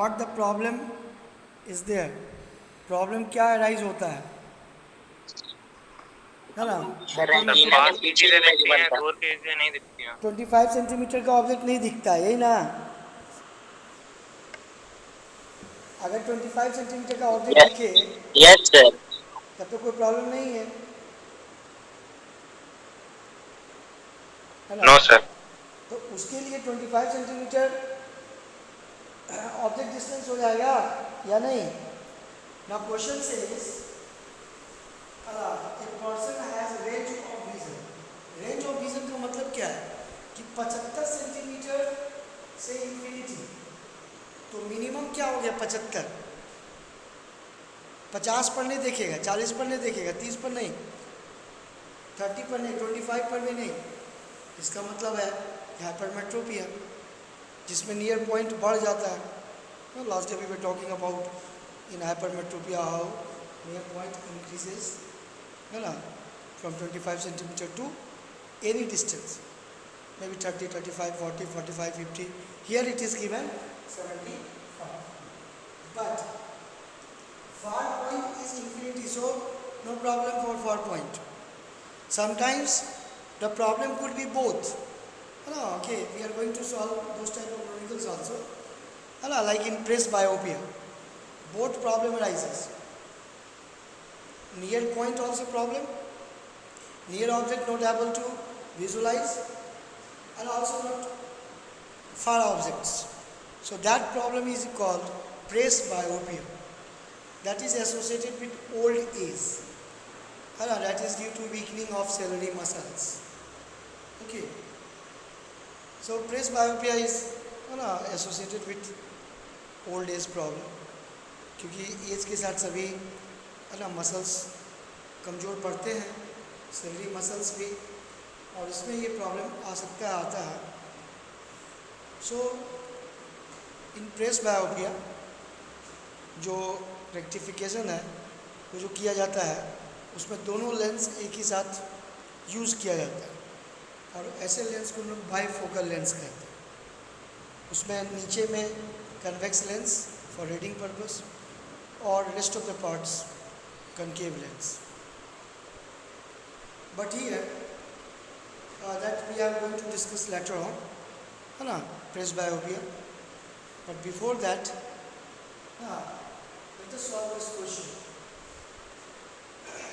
What the problem is there. Problem क्या arise होता है ना। सर एंटीना के पीछे जो वेरिएबल था। दूर की चीजें नहीं दिखती हैं। 25 सेंटीमीटर का ऑब्जेक्ट नहीं दिखता है, यही ना। अगर 25 सेंटीमीटर का ऑब्जेक्ट दिखे यस सर। तब तो कोई प्रॉब्लम नहीं है ना। No sir. तो उसके लिए 25 सेंटीमीटर ऑब्जेक्ट डिस्टेंस हो जाएगा या नहीं। ना क्वेश्चन से a person has range of vision. Range of vision का मतलब क्या है कि 75 सेंटीमीटर से इंफिनिटी। तो मिनिमम क्या हो गया 75। 50 पर नहीं देखेगा, 40 पर नहीं देखेगा, 30 पर नहीं, 30 पर नहीं, 25 पर भी नहीं। इसका मतलब है हाइपरमेट्रोपिया, जिसमें नियर पॉइंट बढ़ जाता है। Last day we were talking about in hypermetropia how near point increases, है ना, from 25 centimetre to any distance, maybe 30, 35, 40, 45, 50. Here it is given 75. But far point is infinity, so no problem for far point. Sometimes the problem could be both. No, okay, we are going to solve those type of numericals also. Like in presbyopia, both problem arises. Near point also problem, near object not able to visualize, and also not far objects. So that problem is called presbyopia. That is associated with old age. That is due to weakening of ciliary muscles. Okay. So presbyopia is associated with old age problem. क्योंकि as के साथ सभी muscles कमज़ोर पड़ते हैं, salary muscles भी, और इसमें ये प्रॉब्लम आ सकता है, आता है। सो इन प्रेसबायोपिया जो रेक्टिफिकेशन है वो जो किया जाता है उसमें दोनों लेंस एक ही साथ यूज़ किया जाता है, और ऐसे लेंस को लोग बाईफोकल लेंस कहते हैं। उसमें नीचे में convex lens for reading purpose और rest of the parts concave lens. But here that we are going to discuss later on, presbyopia. But before that, let us solve this question.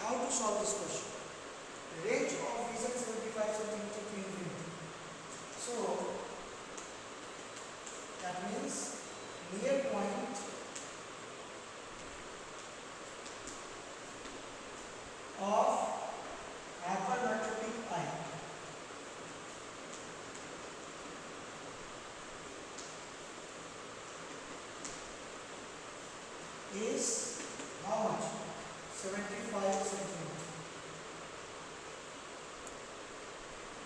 How to solve this question? Range of vision 75 centimeter to infinity. So that means near point of hypermetropic eye is how much? 75 centimetre.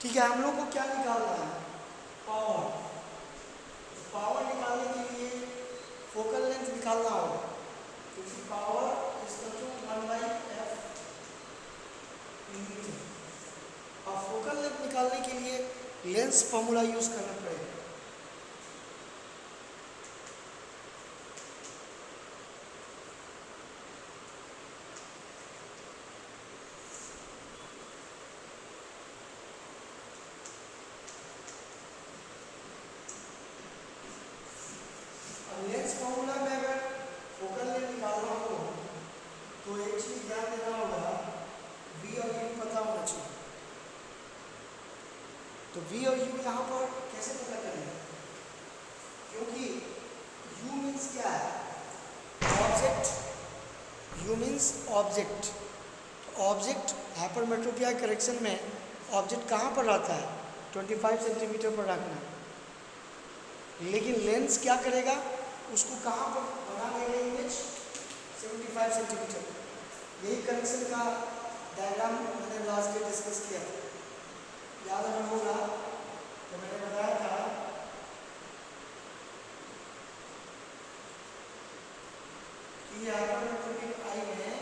ठीक है, हम लोग को क्या निकालना है? Power. Power निकालने के लिए फोकल लेंथ निकालना होगा, क्योंकि power is equal to 1/f metre. और फोकल लेंथ निकालने के लिए लेंस फॉर्मूला यूज करना पड़ेगा। लेंस फॉर्मूला में अगर फोकल लेंथ निकालना हो तो एक चीज ध्यान देना होगा, v और u पता होना चाहिए। तो v और u यहाँ पर कैसे पता करेंगे? क्योंकि u मीन्स क्या है? Object. u means object. Object hypermetropia correction में ऑब्जेक्ट कहाँ पर रहता है? 25 सेंटीमीटर पर रखना है। लेकिन लेंस क्या करेगा? उसको कहाँ पर बना देगा इमेज? 75 सेंटीमीटर। यही करेक्शन का डायग्राम मैंने लास्ट डे डिस्कस किया था, याद अगर होगा तो मैंने बताया था कि हाइपरमेट्रोपिक आई में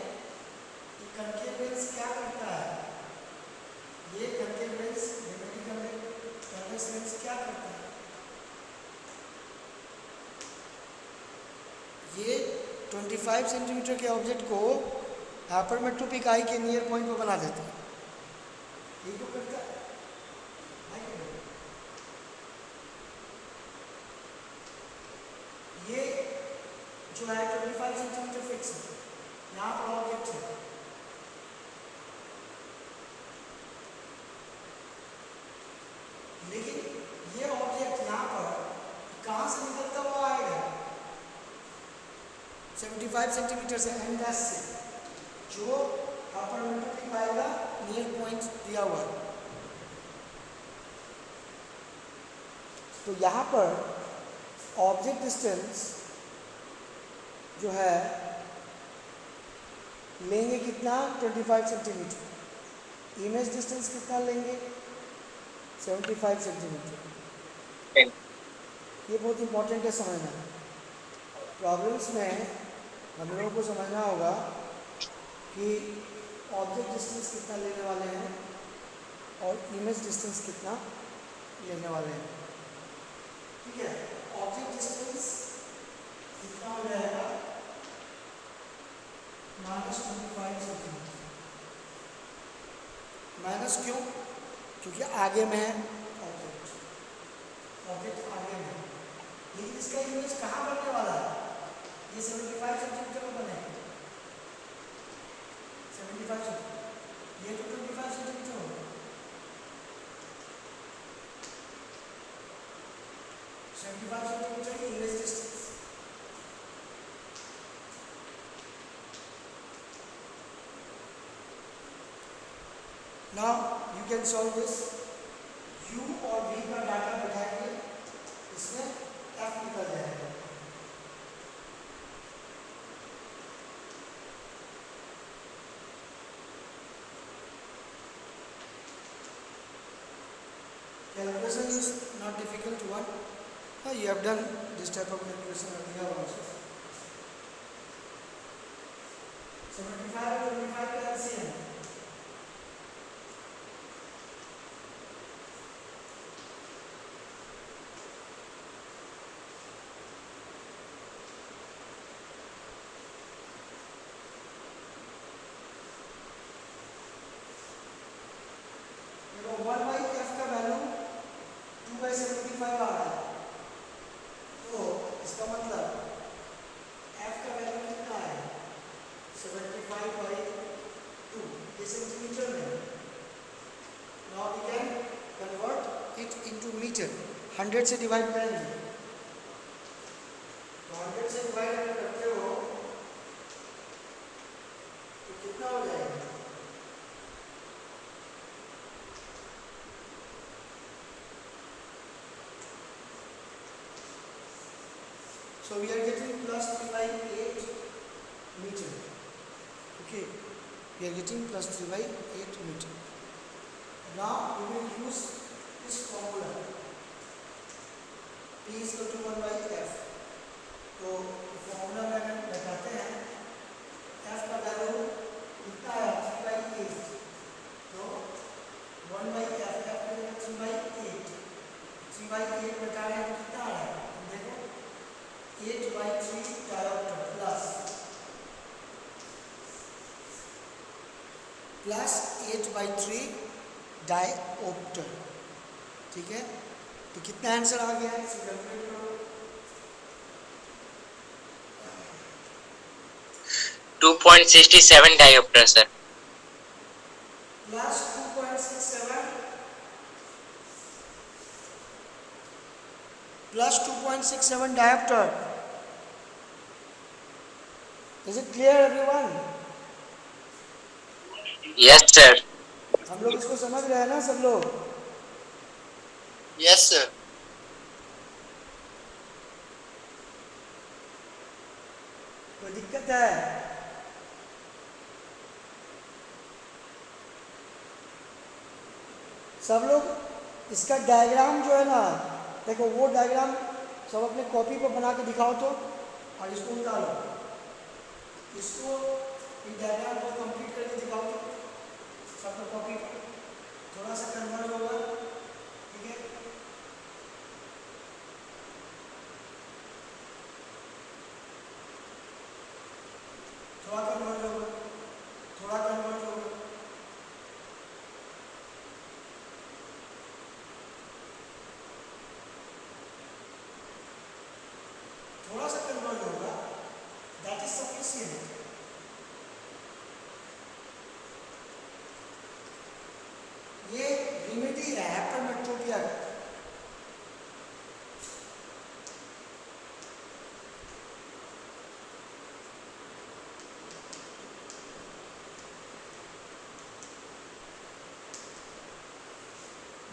कनकेव लेंस क्या करता है? ये कनकेव लेंस कन्वेक्स लेंस क्या करता है? ये 25 सेंटीमीटर के ऑब्जेक्ट को हाइपरमेट्रोपिक आई के नियर पॉइंट पर बना देते हैं। यही तो करता है। ये जो है 25 सेंटीमीटर फिक्स है, यहाँ पर ऑब्जेक्ट है। लेकिन ये ऑब्जेक्ट यहाँ पर कहाँ से निकलता हुआ आएगा? 75 सेंटीमीटर से एंड डैश से, जो हाइपरमेट्रोपिक आएगा नियर पॉइंट दिया हुआ है। तो यहाँ पर ऑब्जेक्ट डिस्टेंस जो है लेंगे कितना? 25 सेंटीमीटर। इमेज डिस्टेंस कितना लेंगे? 75 सेंटीमीटर। ये बहुत इंपॉर्टेंट है समझना। प्रॉब्लम्स में हम लोगों को समझना होगा कि ऑब्जेक्ट डिस्टेंस कितना लेने वाले हैं और इमेज डिस्टेंस कितना लेने वाले हैं। ठीक है, ऑब्जेक्ट डिस्टेंस कितना हो जाएगा? -25 सेंटीमीटर। माइनस क्यों? क्योंकि आगे में है ऑब्जेक्ट, ऑब्जेक्ट आगे में है। लेकिन इसका इमेज कहाँ बनने वाला है? ये 75 सेंटीमीटर में बनेगा। 75 सेंटीमीटर, ये तो 25 सेंटीमीटर होगा। 75 सेंटीमीटर की image distance. Now you can solve this. U और V का डाटा बैठाएंगे, इसमें F निकल जाएगा। Calculation is not difficult one. You have done this type of calculation earlier also. 75 और 25 का LCM देखो 1/f का वैल्यू 2/75 आ रहा है। तो इसका मतलब f का वैल्यू कितना है? 75/2, ये सेंटीमीटर में। Now we can convert it into metre. 100 से डिवाइड करेंगे, तो 100 से डिवाइड अगर करते हो तो कितना हो जाएगा? So we are getting plus 3/8 meter. Okay, we are getting plus 3/8 meter. Now we will use this formula. P is equal to 1/f. तो फॉर्मूला में अगर लगाते हैं, f का वैल्यू कितना है? 3/8। तो 1/f, f का वैल्यू 3/8। 3/8 बटा रहे हैं तो कितना आ रहा है? देखो 8/3 डायोप्टर प्लस 8/3 डायोप्टर। ठीक है, तो कितना आंसर आ गया है? इसे कैलकुलेट करो। 2.67 dioptre sir. Plus 2.67 plus 2.67 dioptre. Is it clear everyone? Yes sir. हम लोग इसको समझ रहे हैं ना सब लोग? Yes sir. कोई दिक्कत है? सब लोग इसका डायग्राम जो है ना, देखो वो डायग्राम सब अपने कॉपी पर बना के दिखाओ तो, और इसको उतारो, इसको इस डायग्राम को कंप्लीट करके दिखाओ तो, सब लोग कॉपी पर थोड़ा सा कन्वर्ट होगा। ठीक है, लिमिट ही है हाइपरमेट्रोपिया का।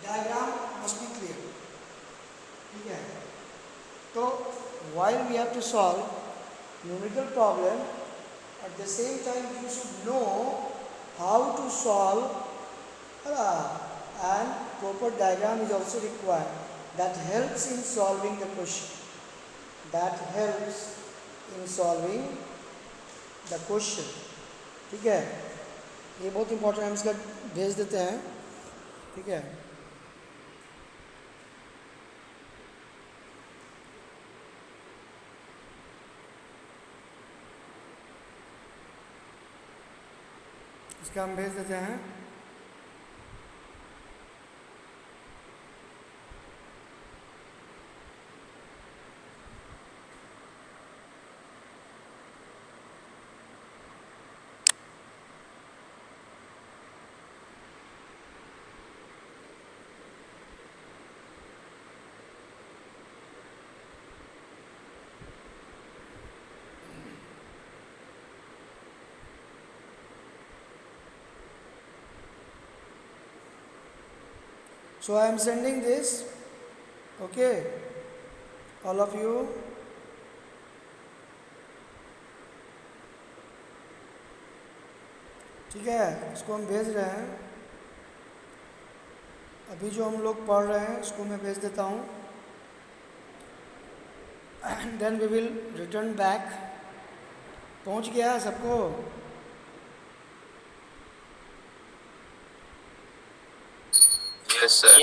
डायग्राम मस्ट बी क्लियर, ठीक है। तो while we have to solve numerical problem, at the same time you should know how to solve, and proper diagram is also required that helps in solving the question, that helps in solving the question, ठीक है। ये बहुत important, हम इसका भेज देते हैं, ठीक है। इसका हम भेज देते हैं। So I am sending this, okay, all of you. ठीक है, इसको हम भेज रहे हैं। अभी जो हम लोग पढ़ रहे हैं इसको मैं भेज देता हूँ, and then we will return back. पहुँच गया सबको? Yes sir.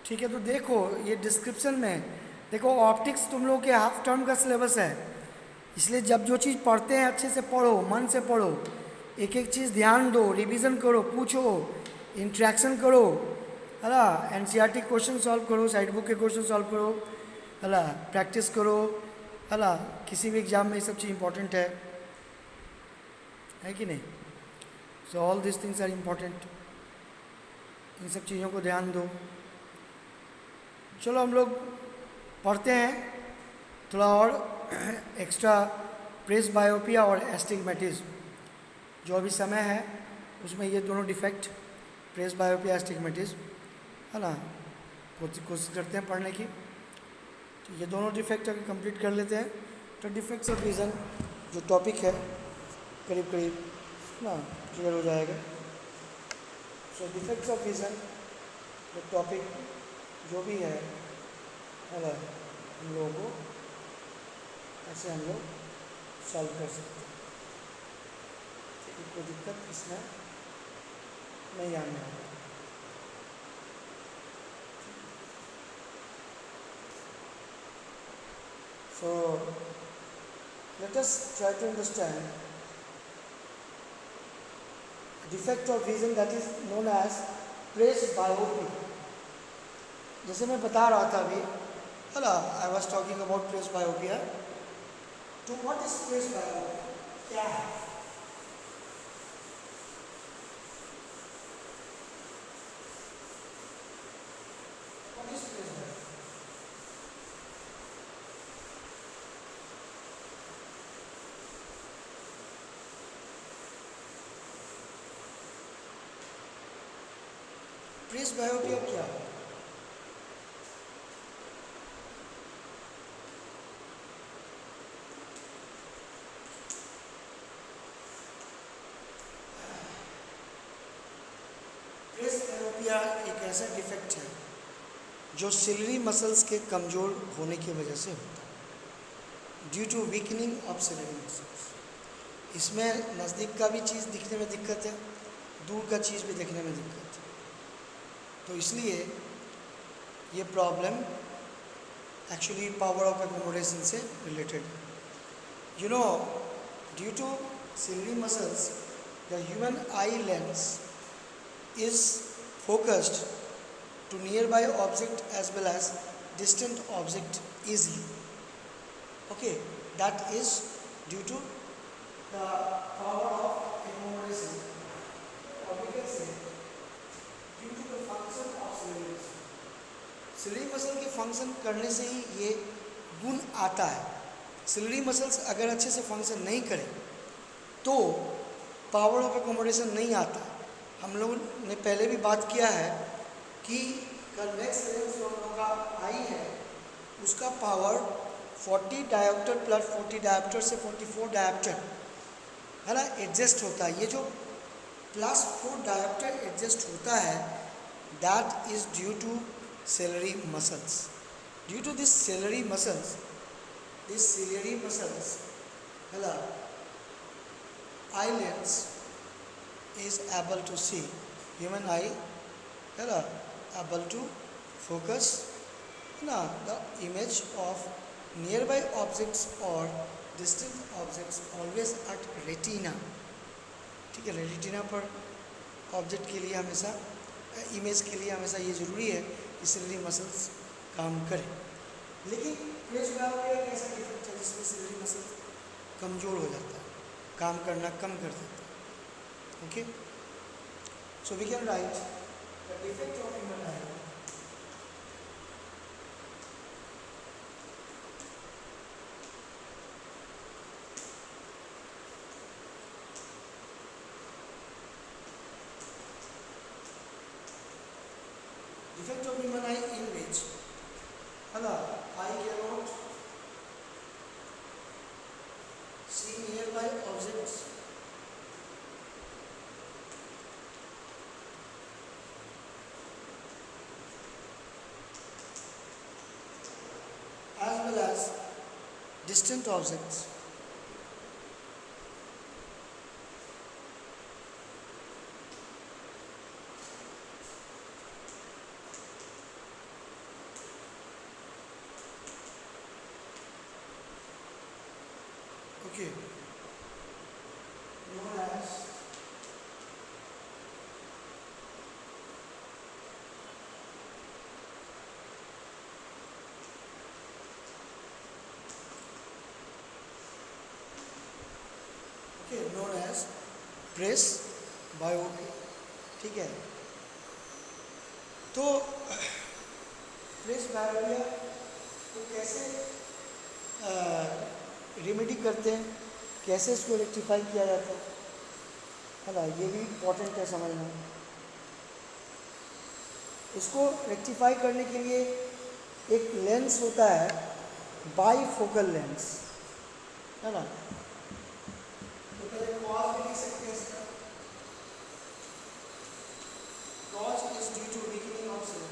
ठीक है, तो देखो ये डिस्क्रिप्शन में देखो, ऑप्टिक्स तुम लोग के हाफ टर्म का सिलेबस है, इसलिए जब जो चीज़ पढ़ते हैं अच्छे से पढ़ो, मन से पढ़ो, एक एक चीज़ ध्यान दो, रिवीजन करो, पूछो, इंट्रैक्शन करो, है ना। एनसीईआरटी क्वेश्चन सॉल्व करो, साइड बुक के क्वेश्चन सॉल्व करो, है ना, प्रैक्टिस करो, है ना। किसी भी एग्जाम में ये सब चीज़ इंपॉर्टेंट है कि नहीं? So all this things are important, इन सब चीज़ों को ध्यान दो। चलो हम लोग पढ़ते हैं थोड़ा और एक्स्ट्रा प्रेस बायोपिया और एस्टिग्मेटिज्म। जो अभी समय है उसमें ये दोनों डिफेक्ट, प्रेस बायोपिया, एस्टिग्मेटिज्म, है ना, कोशिश करते हैं पढ़ने की। तो ये दोनों डिफेक्ट अगर कंप्लीट कर लेते हैं तो डिफेक्ट्स ऑफ विज़न जो टॉपिक है करीब करीब ना क्लियर हो जाएगा। सो डिफेक्ट्स ऑफ विज़न जो टॉपिक जो भी है ना, हम लोगों को ऐसे हम लोग सॉल्व कर सकते हैं, कोई दिक्कत इसमें नहीं आने वाला। So let us try to understand defect of vision that is known as presbyopia. जैसे मैं बता रहा था अभी, hello, I was talking about presbyopia. तो व्हाट इज प्रेसबायोपिया, क्या है? What is presbyopia? प्रेसबायोपिया क्या है? प्रेसबायोपिया एक ऐसा डिफेक्ट है जो सिलरी मसल्स के कमज़ोर होने की वजह से होता है, due to weakening of ciliary muscles. इसमें नज़दीक का भी चीज़ दिखने में दिक्कत है, दूर का चीज़ भी दिखने में दिक्कत है। तो इसलिए ये problem actually power of accommodation से रिलेटेड है। You know, due to ciliary muscles the human eye lens is focused to nearby object as well as distant object easily. Okay, that is due to the power of accommodation, or we can say due to the function of ciliary muscle. Ciliary muscle के function करने से ही ये गुण आता है। Ciliary muscles अगर अच्छे से फंक्शन नहीं करें तो पावर ऑफ एकोमोडेशन नहीं आता। हम लोगों ने पहले भी बात किया है कि कन्वेक्स लेंस जो हम लोग का आई है उसका पावर 40 डायोप्टर प्लस 40 डायोप्टर से 44 डायोप्टर है ना एडजस्ट होता है। ये जो +4 डायोप्टर एडजस्ट होता है that is due to ciliary muscles. Due to this ciliary muscles, hello, eye lens is able to see, human eye hello, able to focus the image of nearby objects or distant objects always at retina। ठीक है, retina पर object के लिए हमेशा image के लिए हमेशा ये ज़रूरी है कि सिलेरी मसल्स काम करें। लेकिन प्रेस बायोपिया एक ऐसा डिफेक्ट है जिसमें सिलेरी मसल कमज़ोर हो जाता है, काम करना कम कर देता है। Okay, so we can write the defect of human eye. Defect of human eye in which eye cannot see nearby objects as well as distant objects. Okay, known as presbyopia. ठीक है, तो press बायोपिया को कैसे remedy करते हैं, कैसे इसको rectify किया जाता है ना, ये भी इम्पोर्टेंट है समझना। इसको रेक्टिफाई करने के लिए एक लेंस होता है बाईफोकल लेंस, है ना। तो पहले कॉज भी लिख सकते हैं इसका। Cause is due to weakening of ciliary.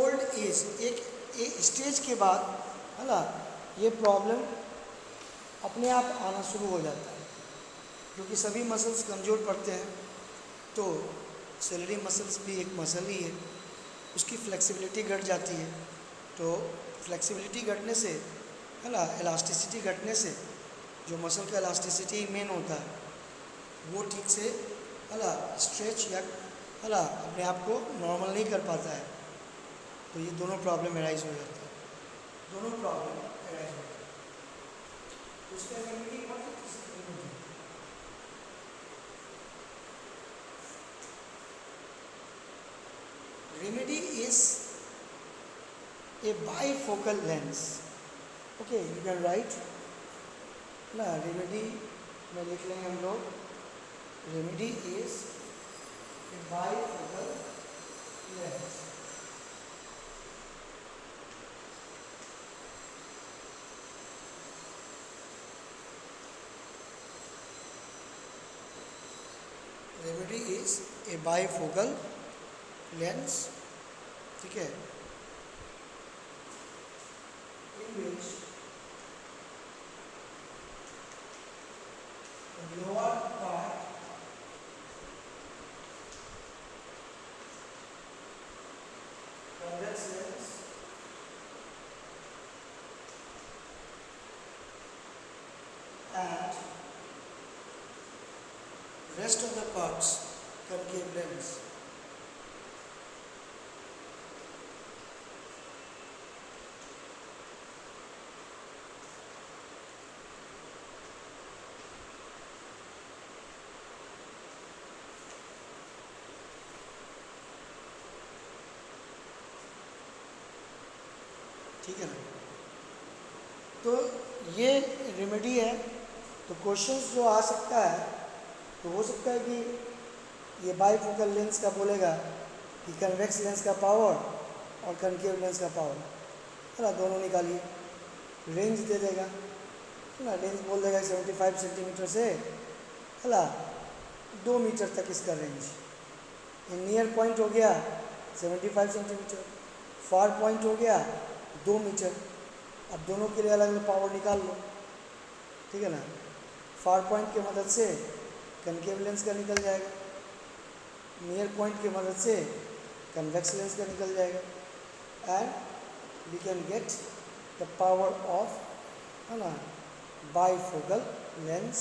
Old age एक स्टेज के बाद है ना ये प्रॉब्लम अपने आप आना शुरू हो जाता है, क्योंकि सभी मसल्स कमज़ोर पड़ते हैं। तो सिलेरी मसल्स भी एक मसल ही है, उसकी फ्लेक्सिबिलिटी घट जाती है। तो फ्लेक्सिबिलिटी घटने से है ना, इलास्टिसिटी घटने से, जो मसल का इलास्टिसिटी मेन होता है वो ठीक से है ना स्ट्रेच या है ना अपने आप को नॉर्मल नहीं कर पाता है। तो ये दोनों प्रॉब्लम एराइज हो जाती है, दोनों प्रॉब्लम एराइज होती है। उसका रेमेडी कौन सी? Remedy is a bifocal lens. Okay, you can write ना, रेमेडी में लिख लेंगे हम लोग, remedy is a bifocal lens. Remedy is a bifocal lens. ठीक है, in which lower part and rest of the parts concave lens. ठीक है ना? तो ये रेमेडी है. तो क्वेश्चंस जो आ सकता है, तो हो सकता है कि ये बाईफोकल लेंस का बोलेगा कि कन्वेक्स लेंस का पावर और कनकेव लेंस का पावर, है ना, दोनों निकालिए. रेंज दे देगा, है ना. रेंज बोल देगा 75 सेंटीमीटर से, है ना, 2 मीटर तक इसका रेंज. ये नियर पॉइंट हो गया 75 सेंटीमीटर, फार पॉइंट हो गया 2 मीटर. अब दोनों के लिए अलग अलग पावर निकाल लो. ठीक है ना. फार पॉइंट की मदद से कनकेव लेंस का निकल जाएगा, नियर पॉइंट की मदद से कन्वेक्स लेंस का निकल जाएगा. And we can get the power of, है ना, bifocal lens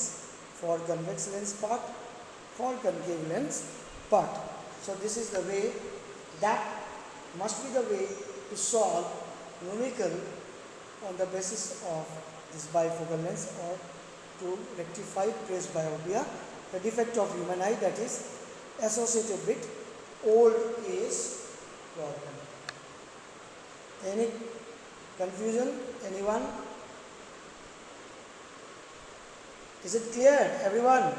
for convex lens part, for concave lens part. So this is the way, that must be the way to solve numerical on the basis of this bifocal lens, or to rectify presbyopia, the defect of human eye that is associated with old age problem. Any confusion? Anyone? Is it clear, everyone?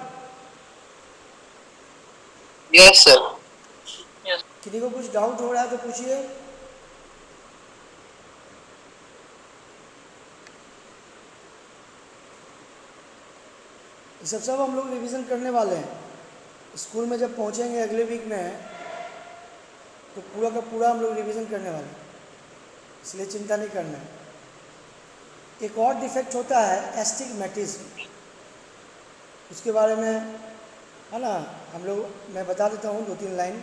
Yes, sir. किसी को कुछ doubt हो रहा है तो पूछिए. ये सब हम लोग रिवीजन करने वाले हैं. स्कूल में जब पहुंचेंगे अगले वीक में, तो पूरा का पूरा हम लोग रिवीजन करने वाले हैं, इसलिए चिंता नहीं करना है. एक और डिफेक्ट होता है एस्टिग्मेटिज्म. उसके बारे में, है ना, हम लोग, मैं बता देता हूँ 2-3 लाइन.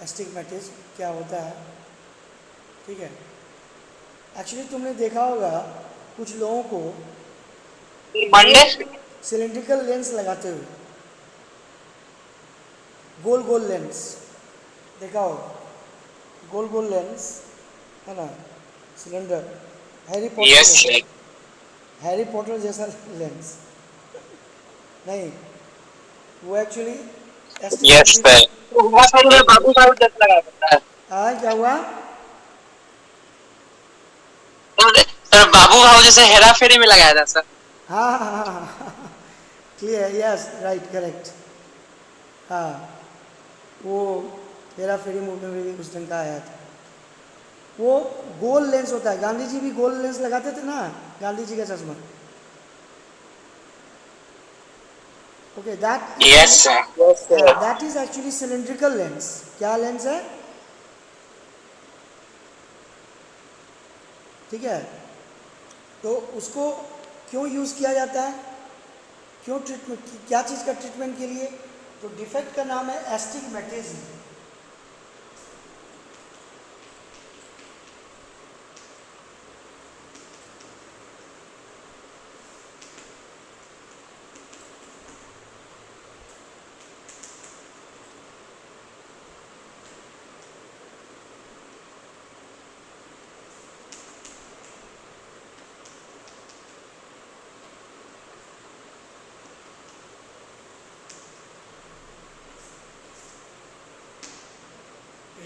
एस्टिग्मेटिज्म क्या होता है? ठीक है. एक्चुअली तुमने देखा होगा कुछ लोगों को सिलेंड्रिकल लेंस लगाते हुए, गोल गोल लेंस देखा हो, गोल गोल लेंस, है ना, सिलेंडर. हैरी पॉटर जैसा लेंस नहीं, वो एक्चुअली बाबू साहब जैसा लगा सकता है. हाँ, क्या हुआ? सर बाबू साहब जैसे हेरा फेरी में लगाया था सर. हाँ हाँ हाँ, क्लियर, यस, राइट, करेक्ट. हाँ, वो हेरा फेरी मूवी में भी उस ढंग का आया था. वो गोल लेंस होता है. गांधी जी भी गोल लेंस लगाते थे ना, गांधी जी का चश्मा. Okay, that that is actually cylindrical lens. क्या लेंस है? ठीक है. तो उसको क्यों यूज़ किया जाता है? क्यों ट्रीटमेंट, क्या चीज़ का ट्रीटमेंट के लिए? तो डिफेक्ट का नाम है एस्टिग्मेटिज्म.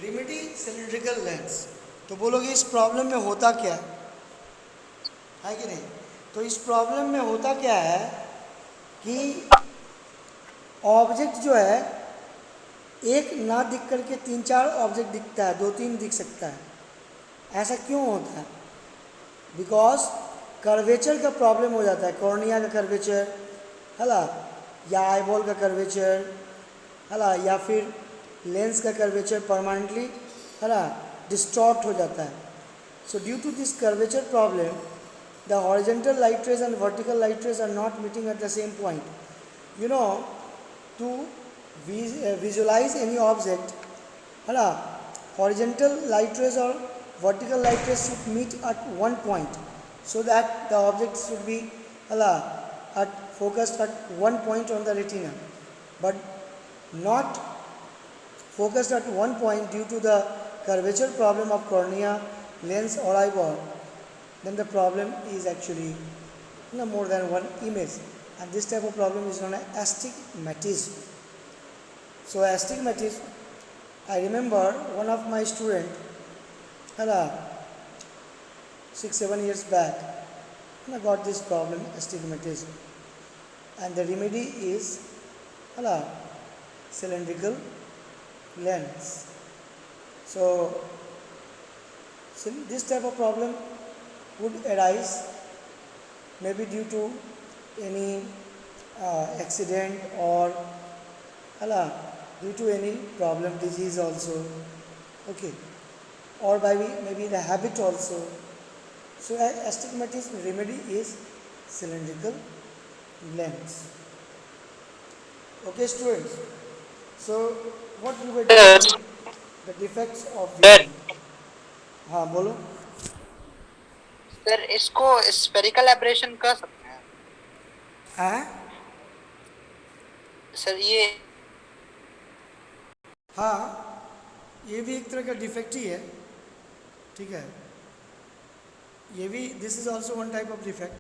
Remedy cylindrical lens. तो बोलोगे इस प्रॉब्लम में होता क्या है कि नहीं? तो इस प्रॉब्लम में होता क्या है कि ऑब्जेक्ट जो है, एक ना दिख करके 3-4 ऑब्जेक्ट दिखता है, 2-3 दिख सकता है. ऐसा क्यों होता है? बिकॉज कर्वेचर का प्रॉब्लम हो जाता है. कॉर्निया का कर्वेचर, है ना, या आईबॉल का कर्वेचर, है ना, या फिर लेंस का कर्वेचर परमानेंटली, है ना, डिस्टॉर्ट हो जाता है. So due to this curvature problem, the horizontal light rays and vertical light rays are not meeting at the same point. You know, to visualise any object, है ना, horizontal light rays और vertical light rays should meet at one point, so that the object should be, है ना, focused at one point on the retina, but not focused at one point due to the curvature problem of cornea, lens or eyeball, then the problem is actually more than one image, and this type of problem is known as astigmatism. So astigmatism, I remember one of my student, 6-7 years back, and I got this problem, astigmatism, and the remedy is cylindrical lens. So this type of problem would arise maybe due to any accident or due to any problem, disease also, okay, or by maybe the habit also. So astigmatism remedy is cylindrical lens. Okay, students. So what we were Sir, doing, the defects of sir, vision. हाँ बोलो. Sir इसको spherical aberration कह सकते हैं हाँ sir ये हाँ, ये भी एक तरह का डिफेक्ट ही है, ठीक है, ये भी, this is also one type of defect.